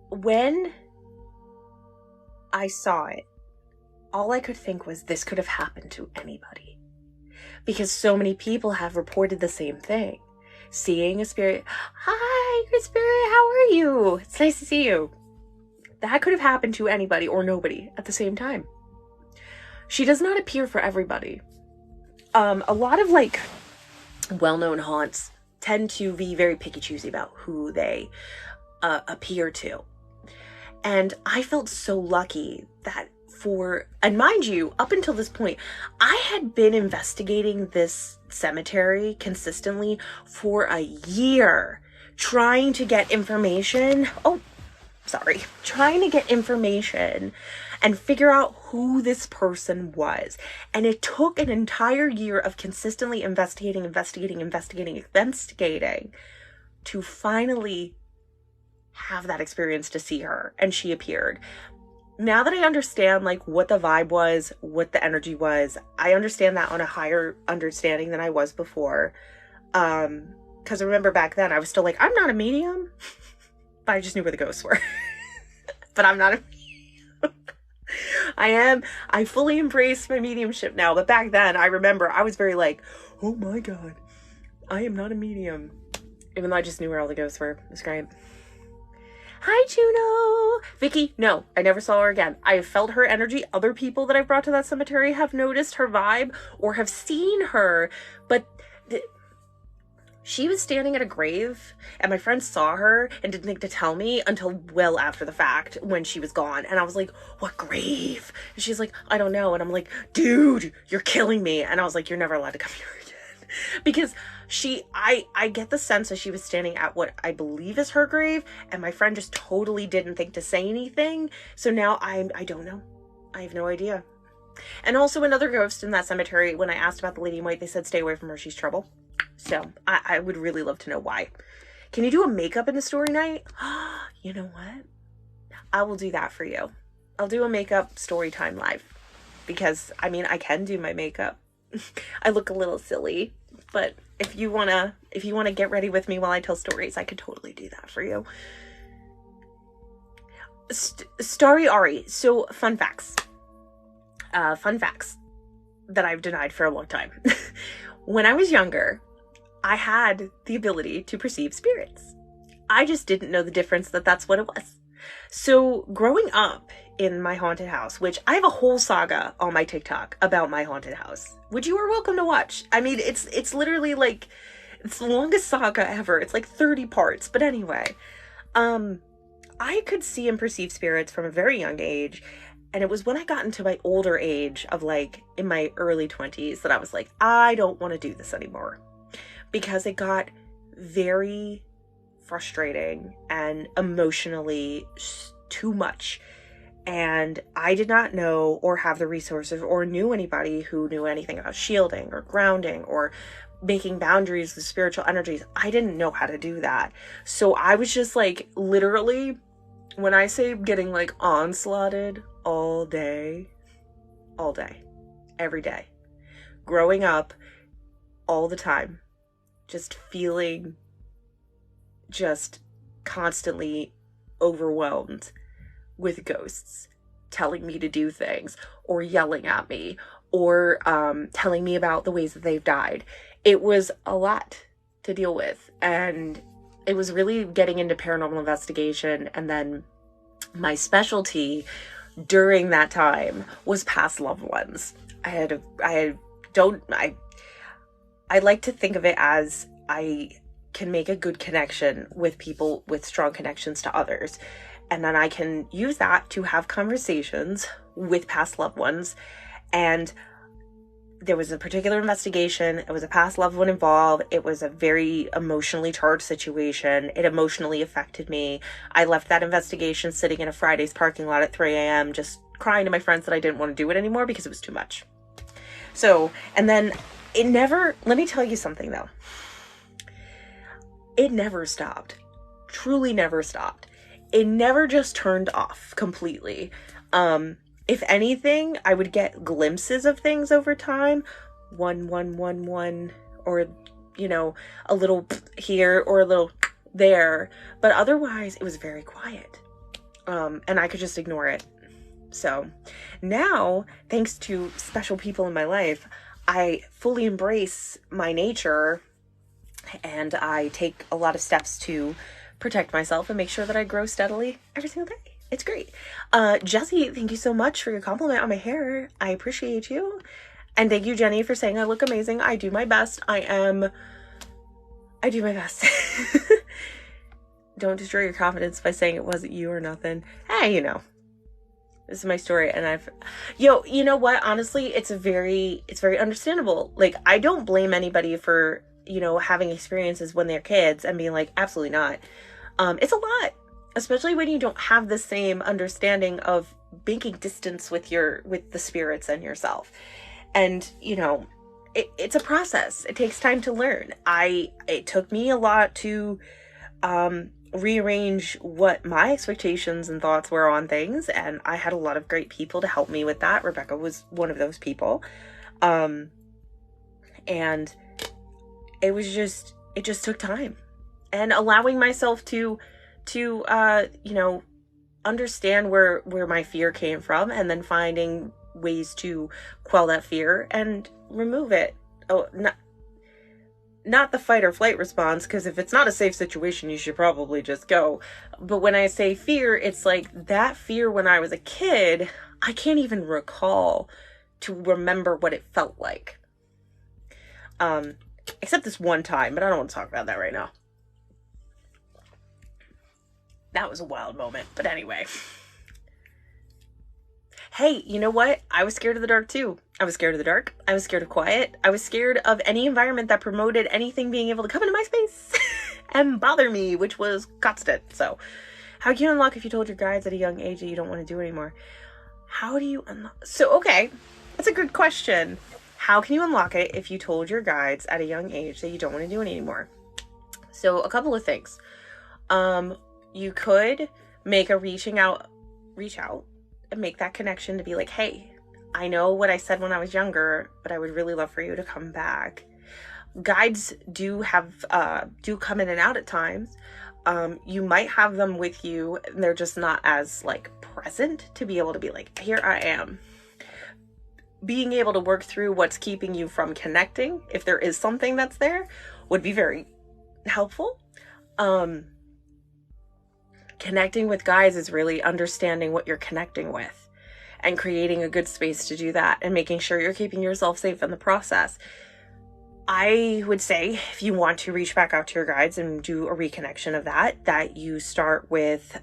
When I saw it, all I could think was this could have happened to anybody, because so many people have reported the same thing. Seeing a spirit. Hi, good spirit. How are you? It's nice to see you. That could have happened to anybody or nobody at the same time. She does not appear for everybody. A lot of like well-known haunts tend to be very picky choosy about who they appear to. And I felt so lucky that and mind you, up until this point, I had been investigating this cemetery consistently for a year, trying to get information. Trying to get information and figure out who this person was. And it took an entire year of consistently investigating to finally have that experience to see her. And she appeared. Now that I understand like what the vibe was, what the energy was, I understand that on a higher understanding than I was before. Because I remember back then I was still like, I'm not a medium. But I just knew where the ghosts were. But I'm not a medium. I fully embrace my mediumship now. But back then, I remember I was very like, oh my God, I am not a medium. Even though I just knew where all the ghosts were. It was great. Hi, Juno. Vicky, no, I never saw her again. I have felt her energy. Other people that I've brought to that cemetery have noticed her vibe or have seen her. But she was standing at a grave, and my friend saw her and didn't think to tell me until well after the fact when she was gone. And I was like, what grave? And she's like, I don't know. And I'm like, dude, you're killing me. And I was like, you're never allowed to come here again. Because I get the sense that she was standing at what I believe is her grave, and my friend just totally didn't think to say anything. So now I don't know. I have no idea. And also another ghost in that cemetery, when I asked about the lady in white, they said, stay away from her. She's trouble. So I would really love to know why. Can you do a makeup in the story night? You know what? I will do that for you. I'll do a makeup story time live, because I mean, I can do my makeup. I look a little silly, but if you wanna get ready with me while I tell stories, I could totally do that for you. Starry Ari. So fun facts that I've denied for a long time. When I was younger, I had the ability to perceive spirits. I just didn't know the difference that that's what it was. So growing up in my haunted house, which I have a whole saga on my TikTok about my haunted house, which you are welcome to watch. I mean, it's literally like, it's the longest saga ever. It's like 30 parts. But anyway, I could see and perceive spirits from a very young age. And it was when I got into my older age of like in my early 20s that I was like, I don't want to do this anymore, because it got very frustrating and emotionally too much. And I did not know or have the resources or knew anybody who knew anything about shielding or grounding or making boundaries with spiritual energies. I didn't know how to do that. So I was just like, literally, when I say getting like onslaughted all day, every day, growing up all the time, just feeling just constantly overwhelmed with ghosts telling me to do things, or yelling at me, or telling me about the ways that they've died. It was a lot to deal with, and it was really getting into paranormal investigation. And then my specialty during that time was past loved ones. I like to think of it as I can make a good connection with people with strong connections to others. And then I can use that to have conversations with past loved ones. And there was a particular investigation. It was a past loved one involved. It was a very emotionally charged situation. It emotionally affected me. I left that investigation sitting in a Friday's parking lot at 3 a.m. just crying to my friends that I didn't want to do it anymore because it was too much. So, and then it never, let me tell you something though. It never stopped. Truly never stopped. It never just turned off completely. If anything, I would get glimpses of things over time. One, or, you know, a little here or a little there. But otherwise, it was very quiet. And I could just ignore it. So now, thanks to special people in my life, I fully embrace my nature, and I take a lot of steps to protect myself and make sure that I grow steadily every single day. It's great. Jessie, thank you so much for your compliment on my hair. I appreciate you. And thank you, Jenny, for saying I look amazing. I do my best. I do my best. Don't destroy your confidence by saying it wasn't you or nothing. Hey, you know, this is my story, and you know what? Honestly, it's very understandable. Like, I don't blame anybody for, you know, having experiences when they're kids and being like, absolutely not. It's a lot. Especially when you don't have the same understanding of making distance with the spirits and yourself. And, you know, it's a process. It takes time to learn. It took me a lot to rearrange what my expectations and thoughts were on things. And I had a lot of great people to help me with that. Rebecca was one of those people. And it just took time. And allowing myself to you know, understand where my fear came from, and then finding ways to quell that fear and remove it. Oh, not the fight or flight response, because if it's not a safe situation, you should probably just go. But when I say fear, it's like that fear when I was a kid, I can't even recall to remember what it felt like. Except this one time, but I don't want to talk about that right now. That was a wild moment, but anyway. Hey, you know what? I was scared of the dark too. I was scared of the dark. I was scared of quiet. I was scared of any environment that promoted anything being able to come into my space and bother me, which was constant. So, how can you unlock if you told your guides at a young age that you don't want to do it anymore? How do you unlock? So, okay, that's a good question. How can you unlock it if you told your guides at a young age that you don't want to do it anymore? So, a couple of things. You could make a reach out and make that connection to be like, hey, I know what I said when I was younger, but I would really love for you to come back. Guides do come in and out at times. You might have them with you, and they're just not as like present to be able to be like, here I am. Being able to work through what's keeping you from connecting, if there is something that's there, would be very helpful. Connecting with guides is really understanding what you're connecting with and creating a good space to do that and making sure you're keeping yourself safe in the process. I would say if you want to reach back out to your guides and do a reconnection of that you start with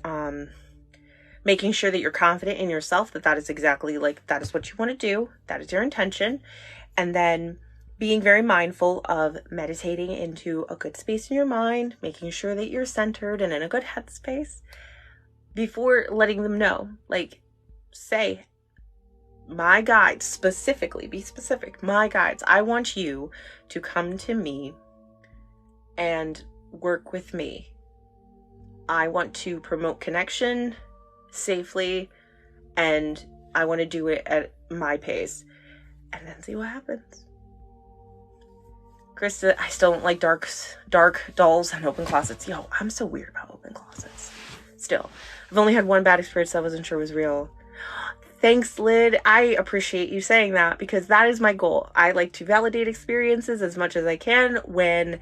making sure that you're confident in yourself, that is exactly like, that is what you want to do. That is your intention. And then being very mindful of meditating into a good space in your mind, making sure that you're centered and in a good headspace before letting them know. Like, say, my guides, specifically, be specific, my guides, I want you to come to me and work with me. I want to promote connection safely, and I want to do it at my pace, and then see what happens. Krista, I still don't like dark dolls and open closets. Yo, I'm so weird about open closets. Still, I've only had one bad experience that I wasn't sure was real. Thanks, Lyd. I appreciate you saying that, because that is my goal. I like to validate experiences as much as I can when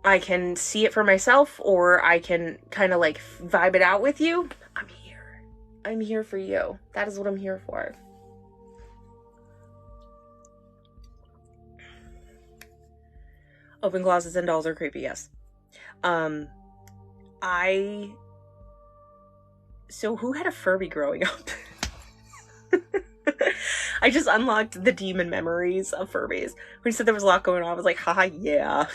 I can see it for myself, or I can kind of like vibe it out with you. I'm here. I'm here for you. That is what I'm here for. Open closets and dolls are creepy, yes. So who had a Furby growing up? I just unlocked the demon memories of Furbies. When you said there was a lot going on, I was like, haha, yeah.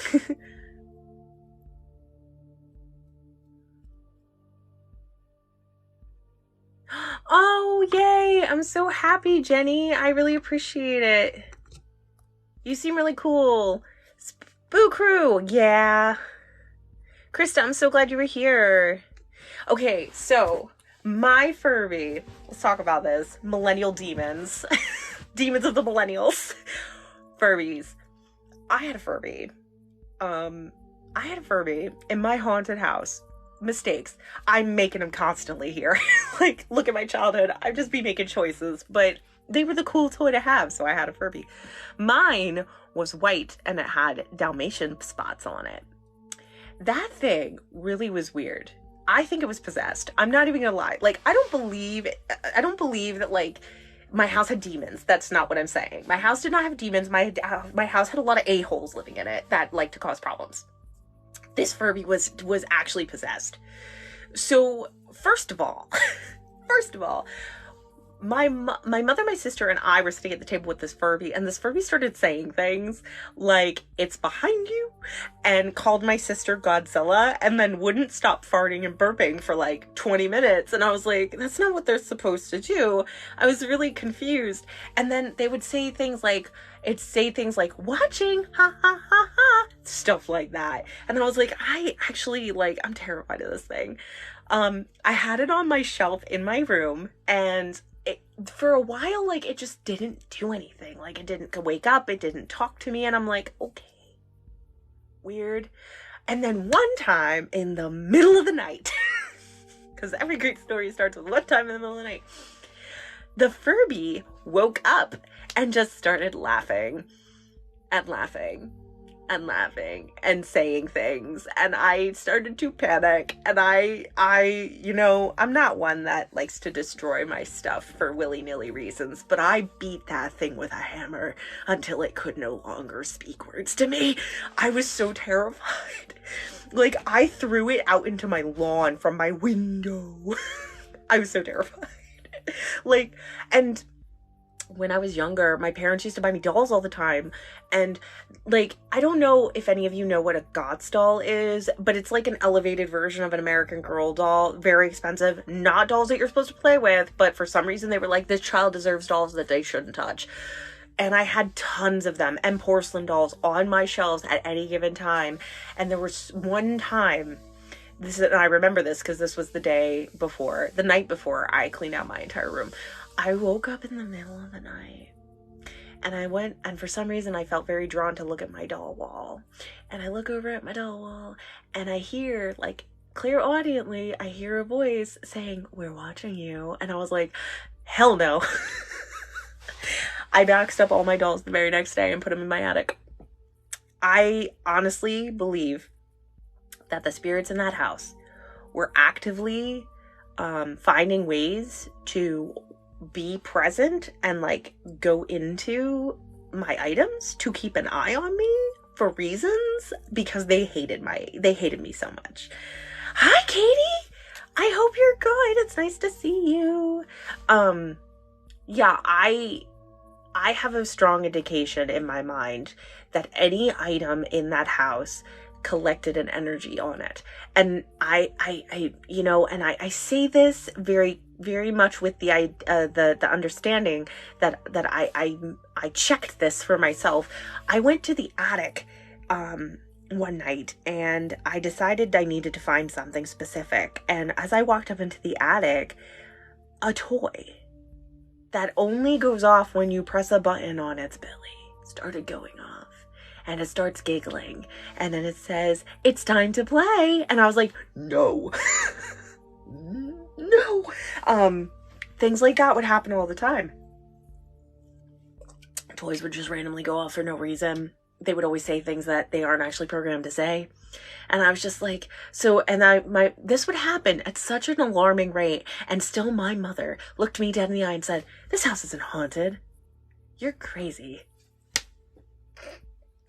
Oh, yay! I'm so happy, Jenny. I really appreciate it. You seem really cool. Boo Crew, yeah. Krista, I'm so glad you were here. Okay, so my Furby, let's talk about this. Millennial demons. Demons of the millennials. Furbies. I had a Furby in my haunted house. Mistakes. I'm making them constantly here. Like, look at my childhood. I'd just be making choices, but they were the cool toy to have, so I had a Furby. Mine was white and it had Dalmatian spots on it. That thing really was weird. I think it was possessed. I'm not even gonna lie. Like, I don't believe that, like, my house had demons. That's not what I'm saying. My house did not have demons. My house had a lot of a-holes living in it that like to cause problems. This Furby was actually possessed. So, first of all, my mother, my sister, and I were sitting at the table with this Furby, and this Furby started saying things like, "It's behind you," and called my sister Godzilla, and then wouldn't stop farting and burping for like 20 minutes. And I was like, that's not what they're supposed to do. I was really confused. And then they would say things like, "Watching, ha ha ha ha," stuff like that. And then I was like, I'm terrified of this thing. I had it on my shelf in my room, and for a while, like, it just didn't do anything. Like, it didn't wake up, it didn't talk to me, and I'm like, okay, weird. And then one time in the middle of the night, because every great story starts with one time in the middle of the night, the Furby woke up and just started laughing and laughing and laughing and saying things, and I started to panic. And I'm not one that likes to destroy my stuff for willy-nilly reasons, but I beat that thing with a hammer until it could no longer speak words to me. I was so terrified. Like, I threw it out into my lawn from my window. I was so terrified. Like, and when I was younger, my parents used to buy me dolls all the time. And, like, I don't know if any of you know what a God's doll is, but it's like an elevated version of an American Girl doll. Very expensive. Not dolls that you're supposed to play with, but for some reason they were like, this child deserves dolls that they shouldn't touch. And I had tons of them, and porcelain dolls on my shelves at any given time. And there was one time, and I remember this because this was the night before I cleaned out my entire room. I woke up in the middle of the night, and I went, and for some reason I felt very drawn to look at my doll wall. And I look over at my doll wall, and I hear, like, clairaudiently, I hear a voice saying, "We're watching you." And I was like, hell no. I boxed up all my dolls the very next day and put them in my attic. I honestly believe that the spirits in that house were actively finding ways to be present and, like, go into my items to keep an eye on me for reasons, because they hated me so much. Hi, Katie! I hope you're good. It's nice to see you. Yeah, I have a strong indication in my mind that any item in that house collected an energy on it. And I say this very very much with the understanding that I checked this for myself. I went to the attic one night and I decided I needed to find something specific. And as I walked up into the attic, a toy that only goes off when you press a button on its belly started going off, and it starts giggling, and then it says, "It's time to play." And I was like, no. No. Things like that would happen all the time. Toys would just randomly go off for no reason. They would always say things that they aren't actually programmed to say. And I was just like, this would happen at such an alarming rate. And still my mother looked me dead in the eye and said, "This house isn't haunted. You're crazy."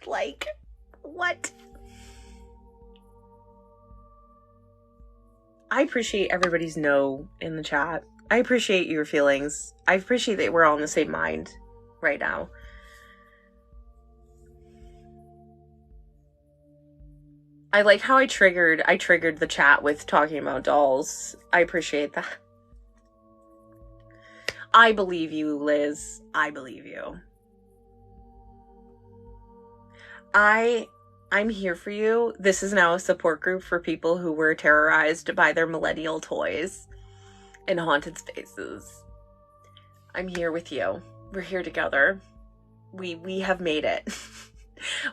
Like, what? I appreciate everybody's no in the chat. I appreciate your feelings. I appreciate that we're all in the same mind right now. I like how I triggered the chat with talking about dolls. I appreciate that. I believe you, Liz. I believe you. I'm here for you. This is now a support group for people who were terrorized by their millennial toys in haunted spaces. I'm here with you. We're here together. We have made it.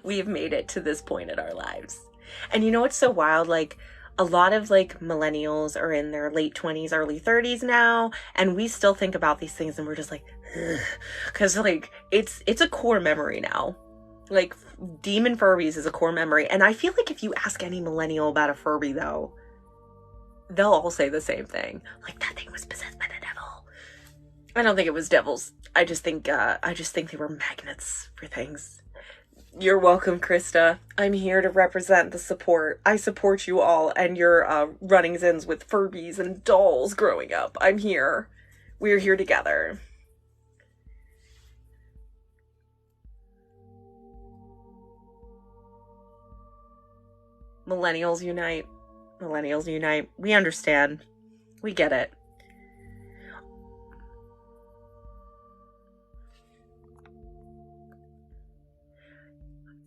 We have made it to this point in our lives. And you know what's so wild? Like, a lot of like millennials are in their late 20s, early 30s now, and we still think about these things and we're just like, because like it's a core memory now. Like, demon Furbies is a core memory. And I feel like if you ask any millennial about a Furby though, they'll all say the same thing. Like, that thing was possessed by the devil. I don't think it was devils. I just think they were magnets for things. You're welcome, Krista. I'm here to represent the support. I support you all and your runnings-ins with Furbies and dolls growing up. I'm here. We're here together. Millennials unite. Millennials unite. We understand. We get it.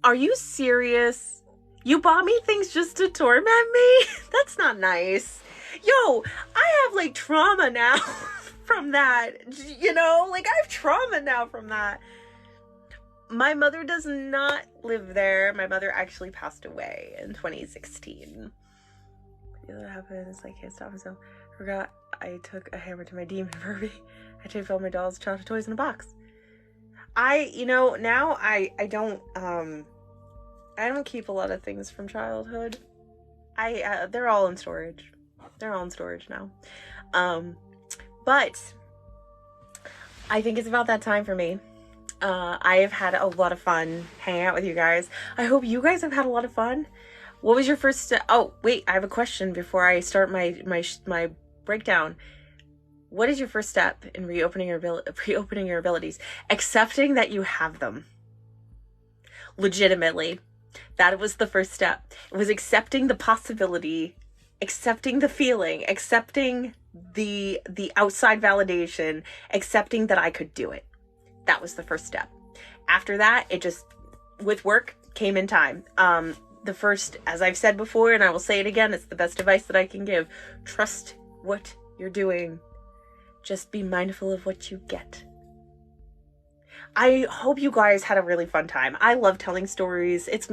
Are you serious? You bought me things just to torment me? That's not nice. Yo, I have like trauma now from that. You know, like I have trauma now from that. My mother does not live there. My mother actually passed away in 2016. What happens? I can't stop myself. Forgot I took a hammer to my demon Furby. I taped all my dolls, childhood toys in a box. Now I don't keep a lot of things from childhood. They're all in storage. They're all in storage now. But I think it's about that time for me. I have had a lot of fun hanging out with you guys. I hope you guys have had a lot of fun. What was your first step? Oh, wait, I have a question before I start my breakdown. What is your first step in reopening your abilities? Accepting that you have them. Legitimately. That was the first step. It was accepting the possibility, accepting the feeling, accepting the outside validation, accepting that I could do it. That was the first step. After that, it just, with work, came in time. The first, as I've said before, and I will say it again, it's the best advice that I can give. Trust what you're doing. Just be mindful of what you get. I hope you guys had a really fun time. I love telling stories. It's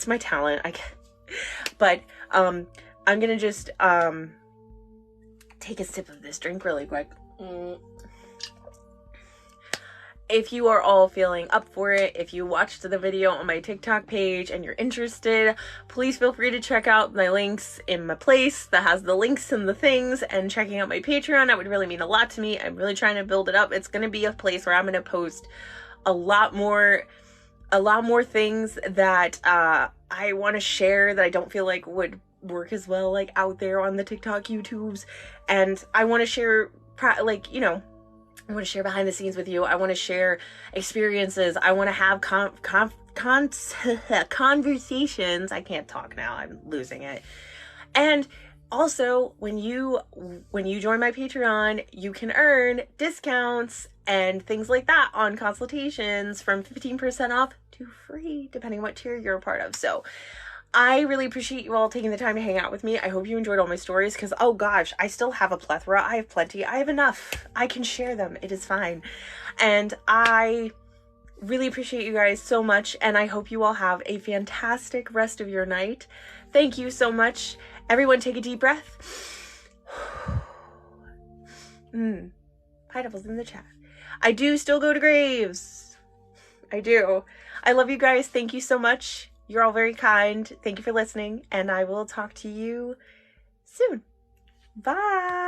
my talent. But I'm gonna just take a sip of this drink really quick. If you are all feeling up for it, if you watched the video on my TikTok page and you're interested, please feel free to check out my links in my place that has the links and the things, and checking out my Patreon. That would really mean a lot to me. I'm really trying to build it up. It's going to be a place where I'm going to post a lot more things that I want to share that I don't feel like would work as well like out there on the TikTok, YouTubes. And I want to share I want to share behind the scenes with you. I want to share experiences. I want to have conversations. I can't talk now. I'm losing it. And Also, when you join my Patreon, you can earn discounts and things like that on consultations from 15% off to free, depending on what tier you're a part of. So I really appreciate you all taking the time to hang out with me. I hope you enjoyed all my stories because, oh gosh, I still have a plethora. I have plenty. I have enough. I can share them. It is fine. And I really appreciate you guys so much, and I hope you all have a fantastic rest of your night. Thank you so much. Everyone take a deep breath. Pineapples in the chat. I do still go to graves. I do. I love you guys. Thank you so much. You're all very kind. Thank you for listening, and I will talk to you soon. Bye.